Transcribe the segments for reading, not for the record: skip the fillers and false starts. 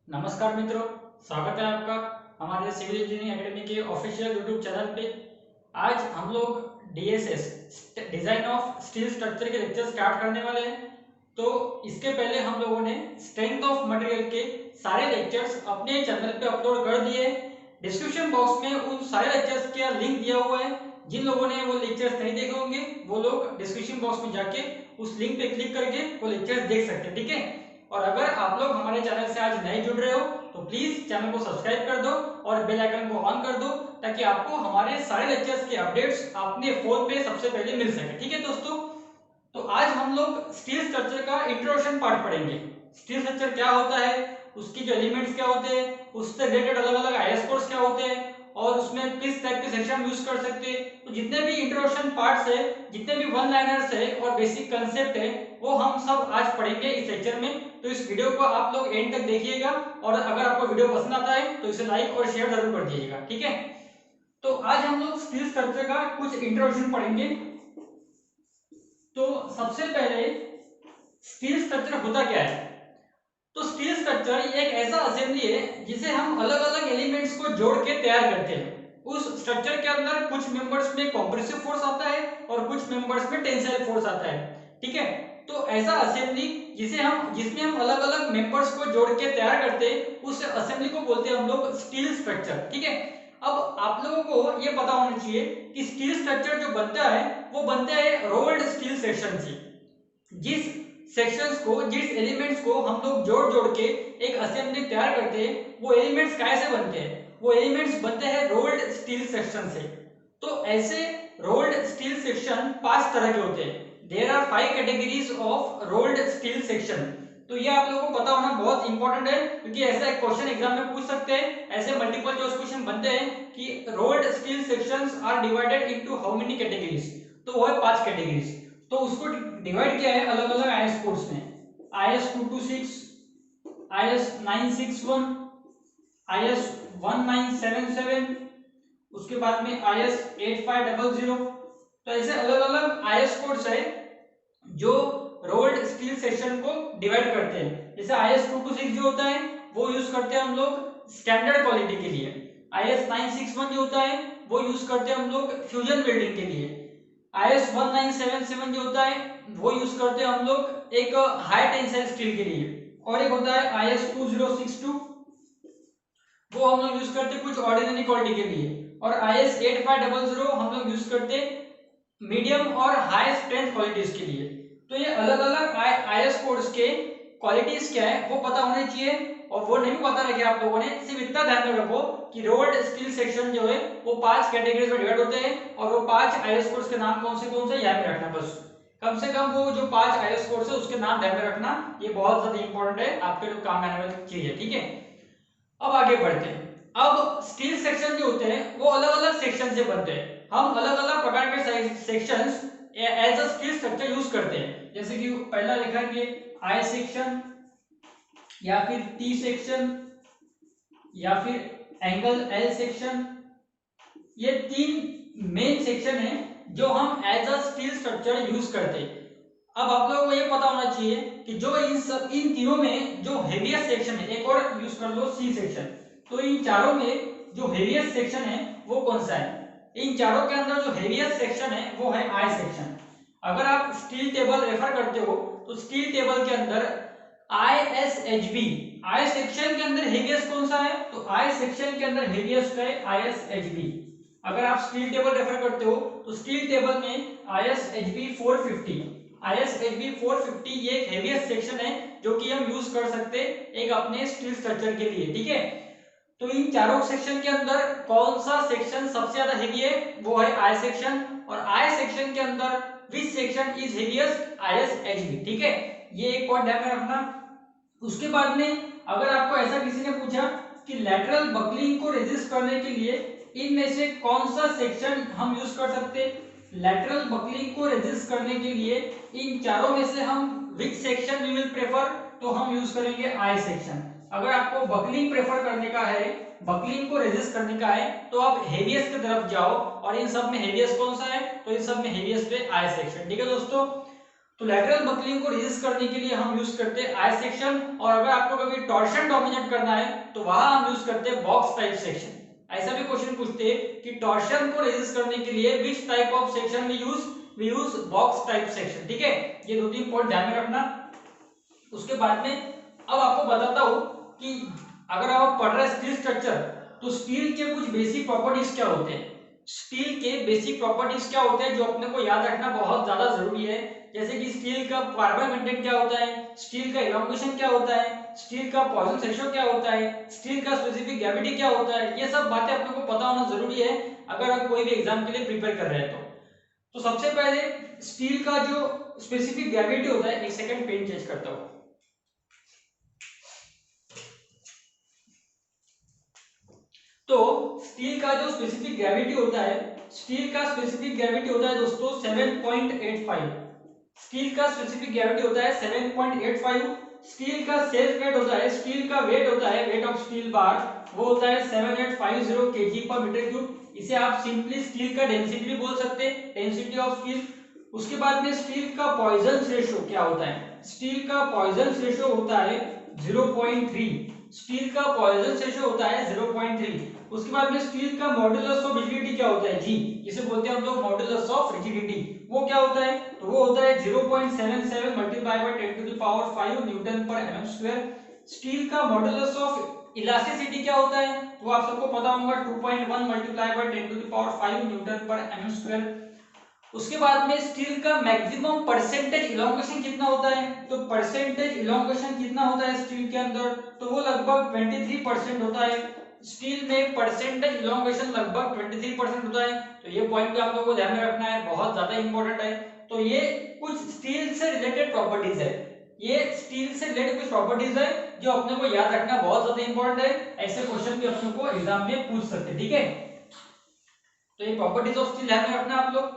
नमस्कार मित्रों, स्वागत है आपका हमारे सिविल इंजीनियरिंग एकेडमी के ऑफिशियल यूट्यूब चैनल पे। आज हम लोग DSS design of steel structure के लेक्चर स्टार्ट करने वाले हैं। तो इसके पहले हम लोगों ने स्ट्रेंथ ऑफ मटेरियल के सारे लेक्चर्स अपने चैनल पे अपलोड कर दिए। डिस्क्रिप्शन बॉक्स में उन सारे लेक्चर्स का लिंक दिया हुआ है। जिन लोगों ने वो लेक्चर्स नहीं देखे होंगे वो लोग डिस्क्रिप्शन बॉक्स में जाके उस लिंक पे क्लिक करके वो लेक्चर्स देख सकते हैं, ठीक है। और अगर आप लोग हमारे चैनल से आज नए जुड़ रहे हो तो प्लीज चैनल को सब्सक्राइब कर दो और बेल आइकन को ऑन कर दो ताकि आपको हमारे सारे लेक्चर्स के अपडेट्स अपने फोन पे सबसे पहले मिल सके, ठीक है दोस्तों। तो आज हम लोग स्टील स्ट्रक्चर का इंट्रोडक्शन पार्ट पढ़ेंगे। स्टील स्ट्रक्चर क्या होता है, उसकी जो एलिमेंट्स क्या होते हैं, उससे रिलेटेड अलग अलग आईएस कोड्स क्या होते हैं और उसमें किस टाइप के सेक्शन यूज कर सकते हैं। तो जितने भी इंट्रोडक्शन पार्ट्स है, जितने भी वन लाइनर्स है और बेसिक कंसेप्ट है वो हम सब आज पढ़ेंगे इस लेक्चर में। तो इस वीडियो को आप लोग एंड तक देखिएगा और अगर आपको वीडियो पसंद आता है तो इसे लाइक और शेयर जरूर कर दीजिएगा, ठीक है। तो आज हम लोग स्टील स्ट्रक्चर का कुछ इंट्रोडक्शन पढ़ेंगे। तो सबसे पहले स्टील स्ट्रक्चर होता क्या है। तो स्टील स्ट्रक्चर एक ऐसा असेंबली है जिसे हम अलग अलग एलिमेंट्स को जोड़ के तैयार करते हैं। उस स्ट्रक्चर के अंदर कुछ मेंबर्स में कंप्रेसिव फोर्स आता है और कुछ मेंबर्स में टेंसाइल फोर्स आता है, ठीक है। तो ऐसा असेंबली जिसमें हम अलग अलग मेंबर्स को जोड़ के तैयार करते हैं उस असेंबली को बोलते हैं हम लोग स्टील स्ट्रक्चर, ठीक है। अब आप लोगों को ये पता होना चाहिए कि स्टील स्ट्रक्चर जो बनता है वो बनता है रोल्ड स्टील सेक्शन से। जिस एलिमेंट्स को हम लोग जोड़ जोड़ के एक असेंबली तैयार करते हैं वो एलिमेंट्स कैसे बनते हैं, वो एलिमेंट्स बनते हैं रोल्ड स्टील सेक्शन से। तो ऐसे रोल्ड स्टील सेक्शन 5 तरह के होते हैं। There are 5 categories of rolled steel section. तो ये आप लोगों को पता होना बहुत इंपॉर्टेंट है क्योंकि ऐसा एक क्वेश्चन एग्जाम में पूछ सकते हैं। ऐसे मल्टीपल चॉइस क्वेश्चन बनते हैं कि rolled steel sections are divided into how many categories. तो वो है 5 कैटेगरीज। तो उसको डिवाइड किया है अलग अलग आईएस कोड्स में। IS 226, IS 961, IS 1977, उसके बाद में IS 8500। तो ऐसे अलग अलग आईएस कोड्स है जो रोल्ड स्टील सेक्शन को डिवाइड करते हैं। जैसे IS 226 जो होता है वो यूज करते हैं हम लोग स्टैंडर्ड क्वालिटी के लिए। IS 961 जो होता है वो यूज करते हैं हम लोग फ्यूजन वेल्डिंग के लिए। IS 1977 जो होता है वो यूज करते हैं हम लोग एक हाई टेंसाइल स्टील के लिए। और एक होता है IS 2062, वो हम लोग यूज करते हैं कुछ ऑर्डिनरी क्वालिटी के लिए। और IS 8500 हम लोग यूज करते हैं मीडियम और हाई स्ट्रेंथ क्वालिटीज के लिए। तो ये अलग अलग आईएस कोड्स के क्वालिटीज क्या है वो पता होने चाहिए। और वो नहीं पता रखे आप लोगों ने, सिर्फ इतना ध्यान में रखो कि रोल्ड स्टील सेक्शन जो है वो 5 कैटेगरीज में डिवाइड होते हैं और वो 5 आईएस कोड्स के नाम कौन से याद में रखना। बस कम से कम वो जो 5 आईएस कोड्स है उसके नाम ध्यान में रखना, ये बहुत ज्यादा इंपॉर्टेंट है, आपके लिए काम आने वाली चीज है, ठीक है। अब आगे बढ़ते हैं। अब स्टील सेक्शन जो होते हैं वो अलग अलग सेक्शन से बनते हैं। हम अलग अलग प्रकार के sections as a steel structure use करते हैं। जैसे कि पहला लिखेंगे आई सेक्शन या फिर टी सेक्शन या फिर एंगल एल सेक्शन। ये 3 मेन सेक्शन है जो हम as a steel structure use करते हैं। अब आप लोगों को ये पता होना चाहिए कि जो इन तीनों में जो हेवीएस्ट सेक्शन है, एक और यूज कर लो सी सेक्शन। तो इन चारों में जो हेवीएस्ट सेक्शन है वो कौन सा है। इन चारों के अंदर जो हेवीएस्ट सेक्शन है वो है आई सेक्शन। अगर आप स्टील टेबल रेफर करते हो तो स्टील टेबल के अंदर ISHB, आई सेक्शन के अंदर हेवीएस्ट कौन सा है, तो आई सेक्शन के अंदर हेवीएस्ट है ISHB। अगर आप स्टील टेबल रेफर करते हो तो स्टील टेबल में ISHB 450, ISHB 450 ये एक हेवीएस्ट सेक्शन है जो कि हम यूज कर सकते एक अपने स्टील स्ट्रक्चर के लिए, ठीक है। तो इन चारों सेक्शन के अंदर कौन सा सेक्शन सबसे ज्यादा हेवी है, वो है आई सेक्शन। और आई सेक्शन के अंदर which section is heaviest, ISHB, ठीक है। ये एक पॉइंट ध्यान में रखना। उसके बाद में अगर आपको ऐसा किसी ने पूछा कि लैटरल बकलिंग को रेजिस्ट करने के लिए इनमें से कौन सा सेक्शन हम यूज कर सकते हैं, लैटरल बकलिंग को रेजिस्ट करने के लिए इन चारों में से हम which section we will prefer, तो हम यूज करेंगे आई सेक्शन। अगर आपको बकलिंग प्रेफर करने का है, बकलिंग को रेजिस्ट करने का है तो आप हेवीएस्ट की तरफ जाओ और इन सब में हेवीएस्ट कौन सा है, तो इन सब में हेवीएस्ट है आई सेक्शन, ठीक है दोस्तों। तो लैटरल बकलिंग को रेजिस्ट करने के लिए हम यूज करते हैं आई सेक्शन, और अगर आपको कभी टॉर्शन डोमिनेट करना है तो वहां हम यूज करते हैं बॉक्स टाइप सेक्शन। ऐसा भी क्वेश्चन पूछते हैं कि टॉर्शन को रेजिस्ट करने के लिए which type of section we use box type section. ठीक है, ये 2-3 पॉइंट ध्यान में रखना। उसके बाद में अब आपको बताता हूं कि अगर आप पढ़ रहे हैं स्टील स्ट्रक्चर, तो स्टील के कुछ बेसिक प्रॉपर्टीज क्या होते हैं। स्टील के बेसिक प्रॉपर्टीज क्या होते हैं जो अपने को याद रखना बहुत ज्यादा जरूरी है। जैसे कि स्टील का कार्बन कंटेंट क्या होता है, स्टील का इलॉन्गेशन क्या होता है, स्टील का पॉइजन रेशियो क्या होता है, स्टील का स्पेसिफिक ग्रेविटी क्या होता है, ये सब बातें अपने को पता होना जरूरी है अगर आप कोई भी एग्जाम के लिए प्रिपेयर कर रहे हैं तो सबसे पहले स्टील का जो स्पेसिफिक ग्रेविटी होता है, एक सेकंड पेन चेंज करता हूं। तो स्टील का जो स्पेसिफिक ग्रेविटी होता है, स्टील का स्पेसिफिक ग्रेविटी होता है दोस्तों 7.85। स्टील का स्पेसिफिक ग्रेविटी होता है 7.85। स्टील का सेल्फ वेट होता है, स्टील का वेट होता है, वेट ऑफ स्टील बार, वो होता है 7850 केजी पर मीटर क्यूब। इसे आप सिंपली स्टील का डेंसिटी भी बोल सकते हैं, डेंसिटी ऑफ स्टील। उसके बाद में स्टील का पॉइजन रेशियो क्या होता है, स्टील का पॉइजन रेशियो होता है 0.3। स्टील का पॉइजन रेशियो होता है 0.3। उसके बाद में स्टील का मॉड्यूलस ऑफ रिजिडिटी क्या होता है जी, जिसे बोलते हैं हम लोग मॉड्यूलस ऑफ रिजिडिटी, वो क्या होता है, तो वो होता है 0.77 multiply by 10 to the power 5 newton पर एमएम स्क्वायर। स्टील का मॉड्यूलस ऑफ इलास्टिसिटी क्या होता है, वो आप सबको पता होगा 2.1 multiply by 10 to the power 5 newton पर एमएम स्क्वायर। उसके बाद में स्टील का मैक्सिमम परसेंटेज इलॉन्गेशन कितना होता है, तो परसेंटेज इलॉन्गेशन कितना होता है स्टील के अंदर, तो वो लगभग 23% होता है। स्टील में परसेंटेज इलॉन्गेशन लगभग 23% होता है। तो ये पॉइंट भी आप लोगों को ध्यान में रखना है, बहुत ज्यादा इंपॉर्टेंट है। तो ये कुछ स्टील से रिलेटेड प्रॉपर्टीज है, ये स्टील से रिलेटेड कुछ प्रॉपर्टीज है जो अपने को याद रखना बहुत ज्यादा इंपॉर्टेंट है। ऐसे क्वेश्चन भी अपने को एग्जाम में पूछ सकते हैं। ठीक है, तो ये प्रॉपर्टीज ऑफ स्टील ध्यान में रखना आप लोग।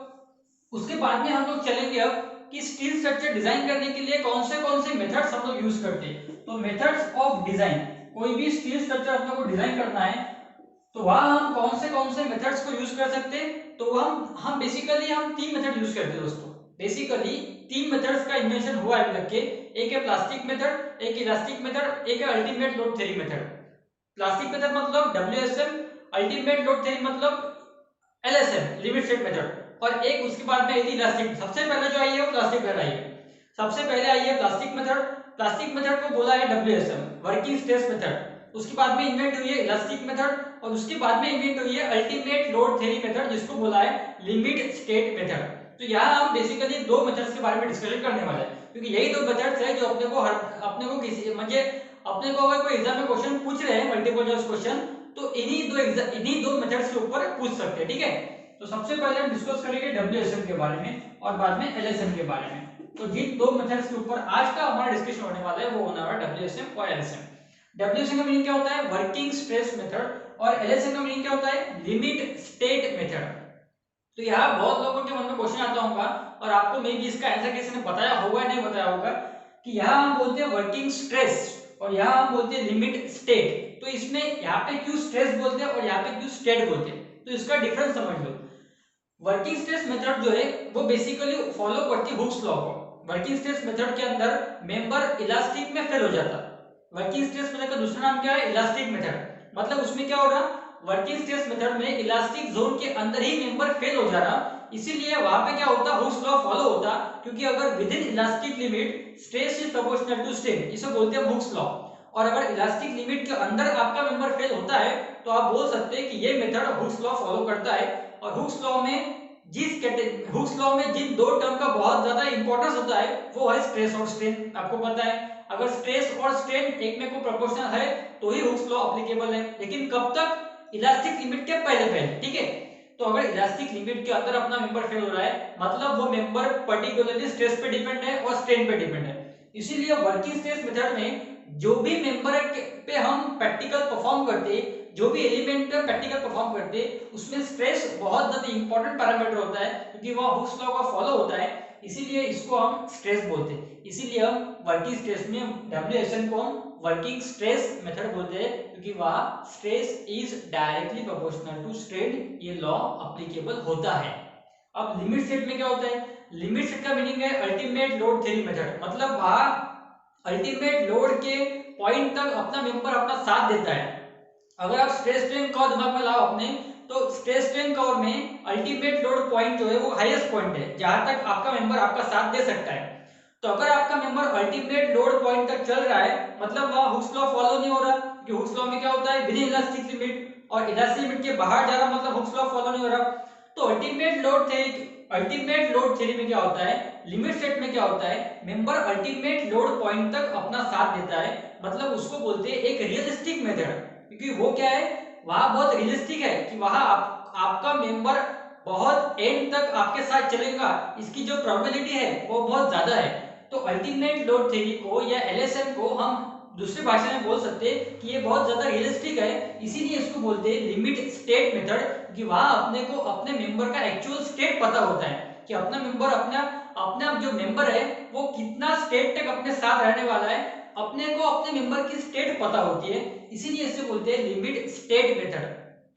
उसके बाद में हम लोग चलेंगे अब कि स्टील स्ट्रक्चर डिजाइन करने के लिए कौन से मेथड्स हम लोग यूज करते हैं। तो मेथड्स ऑफ डिजाइन, कोई भी स्टील स्ट्रक्चर अपने को डिजाइन करना है तो वहां हम कौन से मेथड्स को यूज कर सकते हैं, तो हम बेसिकली हम 3 मेथड यूज करते हैं दोस्तों। बेसिकली 3 मेथड्स का इन्वेंशन हुआ है अभी तक के, एक है प्लास्टिक मेथड, एक इलास्टिक मेथड, एक है ultimate load theory method. Plastic method मतलब WSM, अल्टीमेट लोड थ्योरी मतलब LSM लिमिट स्टेट मेथड, और एक उसके बाद में आई थी इलास्टिक। सबसे पहले जो आई है वो प्लास्टिक मेथड आई है, सबसे पहले आई है प्लास्टिक मेथड। प्लास्टिक मेथड को बोला है WSM वर्किंग स्ट्रेस मेथड। उसके बाद में इन्वेंट हुई है इलास्टिक मेथड, और उसके बाद में इन्वेंट हुई है अल्टीमेट लोड थ्योरी मेथड, जिसको बोला है लिमिट स्टेट मेथड। तो यहाँ हम बेसिकली 2 मेथड्स के बारे में डिस्कशन करने वाले हैं, क्योंकि यही 2 मेथड्स है जो अपने को किसी म्हणजे अपने को अगर कोई एग्जाम में क्वेश्चन पूछ रहे हैं मल्टीपल चॉइस क्वेश्चन, तो इन्हीं दो मेथड्स के ऊपर पूछ सकते हैं। ठीक है, तो सबसे पहले हम डिस्कस करेंगे WSM के बारे में और बाद में LSM के बारे में। तो जिन 2 मेथड्स के ऊपर आज का हमारा डिस्कशन होने वाला है वो होने वाला है WSM और LSM। WSM का मीनिंग क्या होता है, वर्किंग स्ट्रेस मेथड, और LSM का मीनिंग क्या होता है, लिमिट स्टेट मेथड। तो यहाँ बहुत लोगों के मन में क्वेश्चन आता होगा, और आपको मे भी इसका आंसर किसी ने बताया होगा नहीं बताया होगा, कि यहाँ हम बोलते हैं वर्किंग स्ट्रेस और यहाँ हम बोलते हैं लिमिट स्टेट। तो इसमें यहाँ पे क्यों स्ट्रेस बोलते हैं और यहाँ पे क्यों स्टेट बोलते हैं, तो इसका डिफरेंस समझ लो। वर्किंग स्ट्रेस मेथड जो है वो बेसिकली फॉलो करती है हुक्स लॉ को। वर्किंग स्ट्रेस मेथड के अंदर मेंबर इलास्टिक में फेल हो जाता है। वर्किंग स्ट्रेस मेथड का दूसरा नाम क्या है, इलास्टिक मेथड। मतलब उसमें क्या हो रहा, वर्किंग स्ट्रेस मेथड में इलास्टिक जोन के अंदर ही मेंबर फेल हो जा रहा, इसीलिए वहां पे क्या होता, हुक्स लॉ फॉलो होता, क्योंकि अगर within elastic limit stress is proportional to strain, इसे बोलते हैं हुक्स लॉ। और अगर इलास्टिक लिमिट के अंदर आपका मेंबर फेल होता है तो आप बोल सकते हैं कि ये मेथड हुक्स लॉ फॉलो करता है। और हुक्स लॉ में जिन 2 टर्म का बहुत ज्यादा इंपॉर्टेंस होता है वो है स्ट्रेस और स्ट्रेन। आपको पता है अगर स्ट्रेस और स्ट्रेन एक में को प्रोपोर्शनल है तो ही हुक्स लॉ एप्लीकेबल है, लेकिन कब तक, इलास्टिक लिमिट के पहले। ठीक है, तो अगर इलास्टिक लिमिट के अंदर अपना मेंबर फेल हो रहा है मतलब वो मेंबर पर्टिकुलरली स्ट्रेस पे डिपेंड है और स्ट्रेन पे डिपेंड है। इसीलिए वर्किंग स्ट्रेस मेथड में जो भी मेंबर पे हम प्रैक्टिकल परफॉर्म करते, जो भी एलिमेंट पे प्रैक्टिकल परफॉर्म करते, उसमें स्ट्रेस बहुत ज्यादा इंपॉर्टेंट पैरामीटर होता है, क्योंकि वह हुक्स लॉ का फॉलो होता है, इसीलिए इसको हम स्ट्रेस बोलते हैं। इसीलिए हम वर्किंग स्ट्रेस में WSM को हम वर्किंग स्ट्रेस मेथड बोलते हैं, क्योंकि वह stress is directly proportional to strain, ये लॉ एप्लीकेबल होता है। अब लिमिट स्टेट में क्या होता है, लिमिट स्टेट का मीनिंग है अल्टीमेट लोड थ्योरी मेथड, मतलब वहां अल्टीमेट लोड के पॉइंट तक अपना मेंबर अपना साथ देता है। अगर आप स्ट्रेस स्ट्रेन कर्व दिमाग में लाओ अपने, तो स्ट्रेस स्ट्रेन कर्व में अल्टीमेट लोड पॉइंट जो है वो हाईएस्ट पॉइंट है जहां तक आपका मेंबर आपका साथ दे सकता है। तो अगर आपका मेंबर अल्टीमेट लोड पॉइंट तक चल रहा है, मतलब वहां हुक्स लॉ फॉलो नहीं हो रहा, क्योंकि हुक्स लॉ में क्या होता है, विद इन इलास्टिक लिमिट, और इलास्टिक लिमिट के बाहर जा रहा मतलब हुक्स लॉ फॉलो नहीं हो रहा। तो अल्टीमेट लोड थ्योरी में क्या होता है, लिमिट स्टेट में क्या होता है, मेंबर अल्टीमेट लोड पॉइंट तक अपना साथ देता है, मतलब उसको बोलते हैं एक रियलिस्टिक मेथड, क्योंकि वो क्या है, वहां बहुत रियलिस्टिक है कि वहां आपका मेंबर बहुत एंड तक आपके साथ चलेगा, इसकी जो प्रोबेबिलिटी है वो बहुत ज्यादा है। तो अल्टीमेट लोड थ्योरी को या एलएसएम को हम दूसरी भाषा में बोल सकते हैं कि ये बहुत ज्यादा रियलिस्टिक है, इसीलिए इसको बोलते हैं लिमिट स्टेट मेथड, कि वहां अपने को अपने मेंबर का एक्चुअल स्टेट पता होता है कि अपना मेंबर अपना अपना जो मेंबर है वो कितना स्टेट तक अपने साथ रहने वाला है, अपने को अपने मेंबर की स्टेट पता होती है, इसीलिए इसे बोलते हैं लिमिट स्टेट मेथड।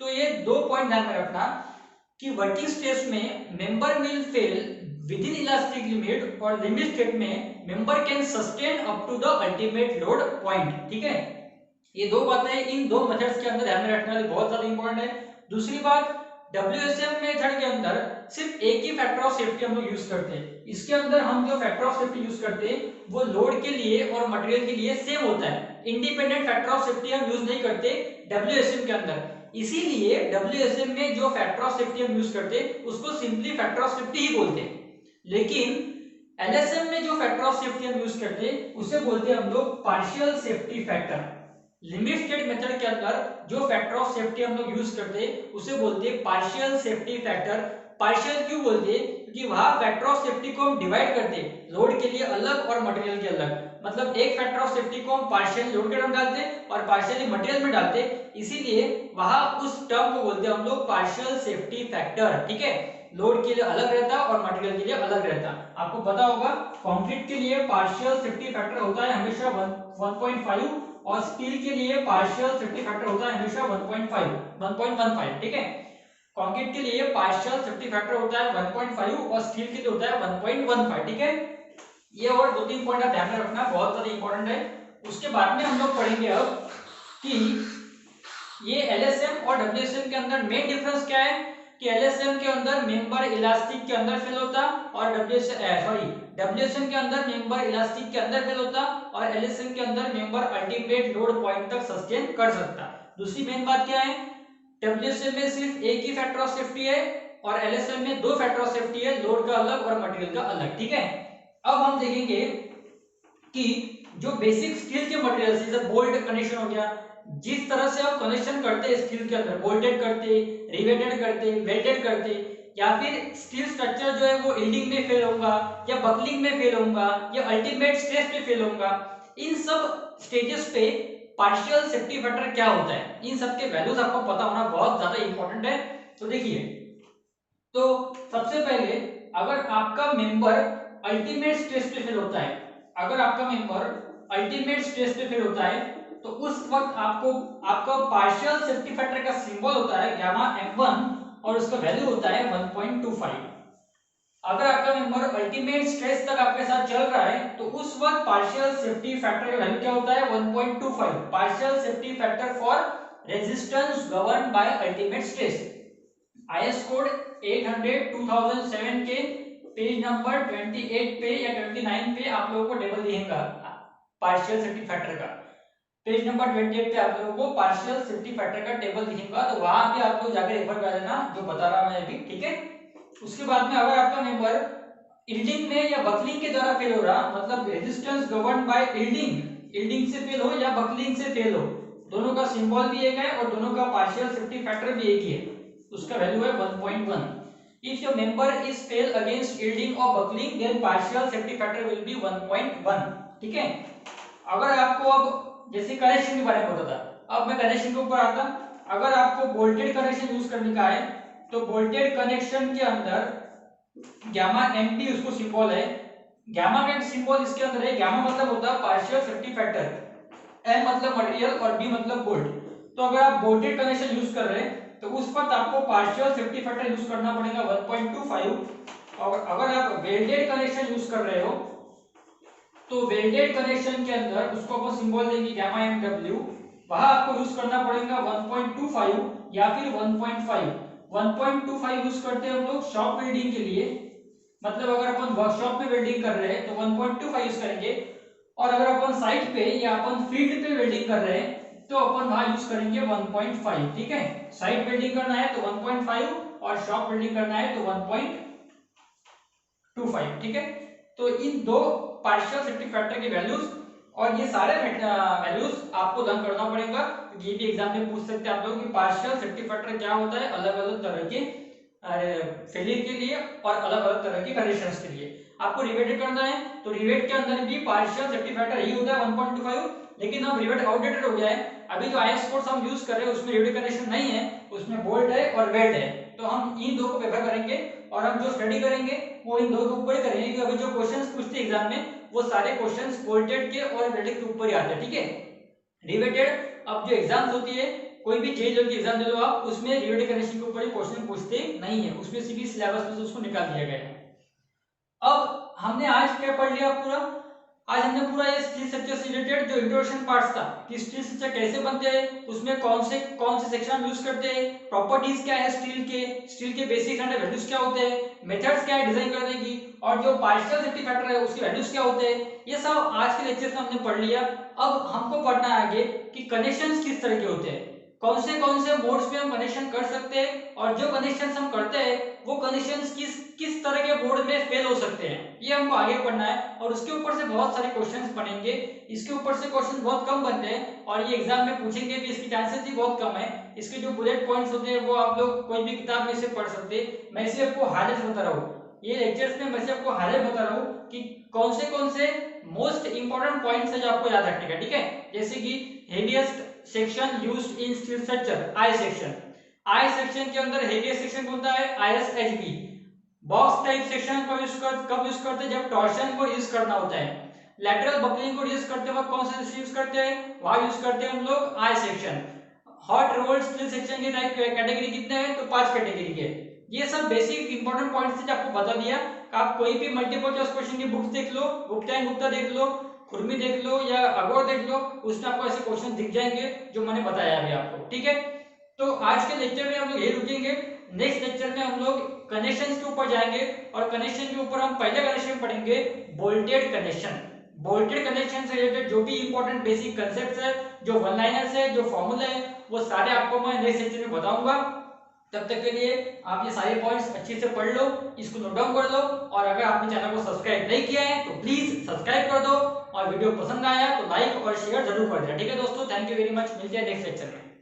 तो ये दो पॉइंट ध्यान में रखना कि वर्किंग स्ट्रेस में member will fail within elastic limit, और लिमिट स्टेट में member can sustain up to the ultimate load point. ठीक है, ये दो बातें इन दो मेथड्स के अंदर ध्यान में रखने वाली बहुत ज्यादा इंपॉर्टेंट है। दूसरी बात, WSM मेथड के अंदर सिर्फ एक ही फैक्टर ऑफ सेफ्टी हम लोग यूज करते हैं, इसके अंदर हम जो फैक्टर ऑफ सेफ्टी यूज करते हैं वो लोड के लिए और मटेरियल के लिए सेम होता है, इंडिपेंडेंट फैक्टर ऑफ सेफ्टी हम यूज नहीं करते WSM के अंदर, इसीलिए WSM में जो फैक्टर ऑफ सेफ्टी हम यूज करते हैं उसको सिंपली फैक्टर ऑफ सेफ्टी ही बोलते हैं। लेकिन LSM में जो फैक्टर ऑफ सेफ्टी हम यूज करते हैं उसे बोलते हैं हम लोग partial safety factor. Limit state method के अंदर जो फैक्टर ऑफ सेफ्टी हम लोग यूज करते हैं उसे बोलते हैं पार्शियल सेफ्टी फैक्टर। पार्शियल क्यों बोलते हैं, क्योंकि वहां फैक्टर ऑफ सेफ्टी को हम डिवाइड करते हैं, लोड के लिए अलग और मटेरियल के अलग, मतलब एक फैक्टर ऑफ सेफ्टी को हम पार्शियल लोड के टर्म डालते हैं और पार्शियली मटेरियल में डालते हैं, इसीलिए वहां उस टर्म को बोलते हैं हम लोग पार्शियल सेफ्टी फैक्टर। ठीक है, लोड के लिए अलग रहता है और मटेरियल के लिए अलग रहता है। आपको पता होगा कंक्रीट के लिए पार्शियल सेफ्टी फैक्टर होता है हमेशा 1.5 और स्टील के लिए पार्शियल सेफ्टी फैक्टर होता है हमेशा 1.15। ठीक है, कंक्रीट के लिए पार्शियल सेफ्टी फैक्टर होता है 1.5 और स्टील के लिए होता है 1.15। ठीक है, ये और दो तीन पॉइंट आप ध्यान में रखना, बहुत ज्यादा इंपॉर्टेंट है। उसके बाद में हम लोग पढ़ेंगे अब कि ये एलएसएम और डब्ल्यूएसएम के अंदर मेन डिफरेंस क्या है, कि एलएसएम के अंदर मेंबर इलास्टिक के अंदर फेल होता और डब्ल्यूएसएम के अंदर मेंबर इलास्टिक के अंदर फेल होता और एलएसएम के अंदर मेंबर अल्टीमेट लोड पॉइंट तक सस्टेन कर सकता। दूसरी मेन बात क्या है, डब्ल्यूएसएम में सिर्फ एक ही फैक्टर ऑफ सेफ्टी है और एलएसएम में दो फैक्टर ऑफ सेफ्टी है, लोड का अलग और मटेरियल का अलग। ठीक है, अब हम देखेंगे कि जो बेसिक स्टील के मटेरियल जैसे बोल्ट कनेक्शन हो गया, जिस तरह से हम कनेक्शन करते हैं स्टील के अंदर, बोल्टेड करते, रिवेटेड करते, वेल्डेड करते, या फिर स्टील स्ट्रक्चर जो है वो यील्डिंग में फेल होगा या बकलिंग में फेल होगा या अल्टीमेट स्ट्रेस पे फेल होगा, इन सब स्टेजेस पे पार्शियल सेफ्टी फैक्टर क्या होता है, इन सब के वैल्यूज आपको पता होना बहुत ज्यादा इंपॉर्टेंट है। तो देखिए, तो सबसे पहले अगर आपका मेंबर अल्टीमेट स्ट्रेस पे फेल होता है, अगर आपका मेंबर अल्टीमेट स्ट्रेस पे फेल होता है तो उस वक्त आपको आपका पार्शियल सेफ्टी फैक्टर का सिंबल होता है गामा m1 और उसका वैल्यू होता है 1.25। अगर आपका मेंबर अल्टीमेट स्ट्रेस तक आपके साथ चल रहा है तो उस वक्त पार्शियल सेफ्टी फैक्टर का वैल्यू क्या होता है 1.25, partial safety factor for resistance govern by ultimate stress. IS code 800 2007 के पेज नंबर 28 पे या 29 पे आप लोगों को टेबल दिखेगा पार्शियल सेफ्टी फैक्टर का। पेज नंबर 28 पे आप लोगों को पार्शियल सेफ्टी फैक्टर का टेबल दिखेगा, तो वहां भी आप लोग जाकर रेफर कर लेना जो बता रहा मैं अभी। ठीक है, उसके बाद में अगर आपका मेंबर यील्डिंग में या बकलिंग के द्वारा फेल हो रहा, मतलब रेजिस्टेंस गवर्न बाय यील्डिंग से फेल हो या बकलिंग से फेल हो, दोनों का सिंबल भी एक है और दोनों का पार्शियल सेफ्टी फैक्टर भी एक ही है, उसका वैल्यू है 1.1। If your member is fail against yielding or buckling, then partial safety factor will be 1.1। ठीक है, अगर आपको अब जैसे कनेक्शन के बारे में होता था, अब मैं कनेक्शन के ऊपर आता। अगर आपको बोल्टेड कनेक्शन यूज करने का है तो बोल्टेड कनेक्शन के अंदर गामा एमपी उसको सिंबल है, गामा का सिंबल इसके अंदर है, गामा मतलब होता है पार्शियल सेफ्टी फैक्टर, एम मतलब मटेरियल और बी मतलब बोल्ट। तो अगर आप बोल्टेड कनेक्शन यूज कर रहे हैं तो उस वक्त आपको पार्शियल सेफ्टी फैक्टर यूज करना पड़ेगा 1.25 और अगर आप वेल्डेड कनेक्शन यूज कर रहे हो तो वेल्डेड कनेक्शन के अंदर उसको अपन सिंबल देंगे गामा एम डब्ल्यू, वहां आपको यूज करना पड़ेगा 1.25 या फिर 1.5। 1.25 यूज करते हैं हम लोग शॉप वेल्डिंग के लिए, मतलब अगर अपन वर्कशॉप में वेल्डिंग कर रहे हैं तो 1.25 यूज करेंगे, और अगर अपन साइट पे या अपन फील्ड पे वेल्डिंग कर रहे हैं तो अपन वहां यूज करेंगे 1.5। ठीक है, साइट वेल्डिंग करना है तो 1.5 और शॉप वेल्डिंग करना है तो 1.25। ठीक है, तो इन दो पार्शियल सेफ्टी फैक्टर की वैल्यूज और ये सारे वैल्यूज आपको लर्न करना पड़ेगा, क्योंकि ये भी एग्जाम में पूछ सकते हैं आप लोग कि पार्शियल सेफ्टी फैक्टर क्या होता है अलग अलग तरह के फेलियर के लिए और अलग अलग तरह की कंडीशंस के लिए। आपको रिवेट करना है तो रिवेट के अंदर भी पार्शियल सेफ्टी फैक्टर ही होता है 1.25, लेकिन अब रिवेट आउटडेटेड हो गया है। अभी जो आईएस कोड्स हम यूज कर रहे हैं उसमें रिवेट कंडीशन नहीं है, उसमें बोल्ट है और वेल्ड है, तो हम इन दो को प्रेफर करेंगे और हम जो स्टडी करेंगे वो इन दो के ऊपर ही करेंगे, क्योंकि अभी जो क्वेश्चंस पूछते हैं एग्जाम में वो सारे क्वेश्चंस बोल्टेड के और वेल्डेड के ऊपर ही आते हैं। ठीक है, रिवेटेड अब जो एग्जाम्स होती है कोई भी जेई की एग्जाम दे दो आप, उसमें रिवेटेड कंडीशन के ऊपर ही क्वेश्चन पूछते नहीं है, उसमें सीधी सिलेबस में से उसको निकाल दिया गया है। अब हमने आज क्या पढ़ लिया पूरा, आज हमने पूरा ये स्टील स्ट्रक्चर से रिलेटेड जो इंट्रोडक्शन पार्ट्स था कि स्टील स्ट्रक्चर कैसे बनते हैं, उसमें कौन से सेक्शन यूज करते हैं, प्रॉपर्टीज क्या है स्टील के बेसिक एंड वैल्यूज क्या होते हैं, मेथड्स क्या है डिजाइन करने की, और जो पार्शियल सेफ्टी फैक्टर है उसके वैल्यूज क्या होते हैं, ये सब आज के लेक्चर में हमने पढ़ लिया। अब हमको पढ़ना है आगे कि कनेक्शंस किस तरह के होते हैं, कौन से मोड्स में हम कनेक्शन कर सकते हैं, और जो कनेक्शंस हम करते हैं वो कनेक्शंस किस तरह के बोर्ड में फेल हो सकते हैं, ये हमको आगे पढ़ना है। और उसके ऊपर से बहुत सारे क्वेश्चंस बनेंगे, इसके ऊपर से क्वेश्चन बहुत कम बनते हैं और ये एग्जाम में पूछेंगे भी, इसकी चांसेस भी बहुत कम है। इसके जो बुलेट पॉइंट्स होते हैं वो आप लोग कोई भी किताब में से पढ़ सकते हैं, मैं इसे आपको हाईलाइट बता रहा हूँ, ये लेक्चर्स में मैं आपको हाईलाइट बता रहा हूँ कि कौन से मोस्ट इंपोर्टेंट पॉइंट्स है जो आपको याद रखने का। ठीक है, जैसे कि heaviest section used in steel structure, I section, I section के अंदर हेवीएस्ट सेक्शन कौन सा है, आईएसएचबी। बॉक्स टाइप सेक्शन को कब यूज करते हैं, जब टॉर्शन को यूज करना होता है। लैटरल बकलिंग को यूज करते वक्त कौन सा यूज करते हैं, वहां यूज करते हैं हम लोग I section. Hot rolled steel section के टाइप कैटेगरी कितने हैं, तो 5 कैटेगरी के। ये सब बेसिक इंपॉर्टेंट पॉइंट्स थे जो आपको बता दिया। आप कोई भी मल्टीपल चॉइस क्वेश्चन की बुक्स देख लो, गुप्ता एंड गुप्ता देख लो, खुरमी देख लो या अगौर देख लो, उसमें आपको ऐसे क्वेश्चन दिख जाएंगे जो मैंने बताया अभी आपको। ठीक है, तो आज के लेक्चर में हम लोग यही रुकेंगे, नेक्स्ट लेक्चर में हम लोग कनेक्शंस के ऊपर जाएंगे और कनेक्शन के ऊपर हम पहले कनेक्शन पढ़ेंगे बोल्टेड कनेक्शन। बोल्टेड कनेक्शन से रिलेटेड जो भी इंपॉर्टेंट बेसिक कांसेप्ट्स है, जो वन लाइनर्स है, जो फॉर्मूला है, वो सारे आपको मैं नेक्स्ट लेक्चर में बताऊंगा। तब तक के लिए आप ये सारे पॉइंट्स अच्छे से पढ़ लो, इसको नोट डाउन कर लो, और अगर आपने चैनल को सब्सक्राइब नहीं किया है तो प्लीज सब्सक्राइब कर दो, और वीडियो पसंद आया तो लाइक और शेयर जरूर कर देना। ठीक है दोस्तों, थैंक यू वेरी मच, मिलते हैं नेक्स्ट लेक्चर में।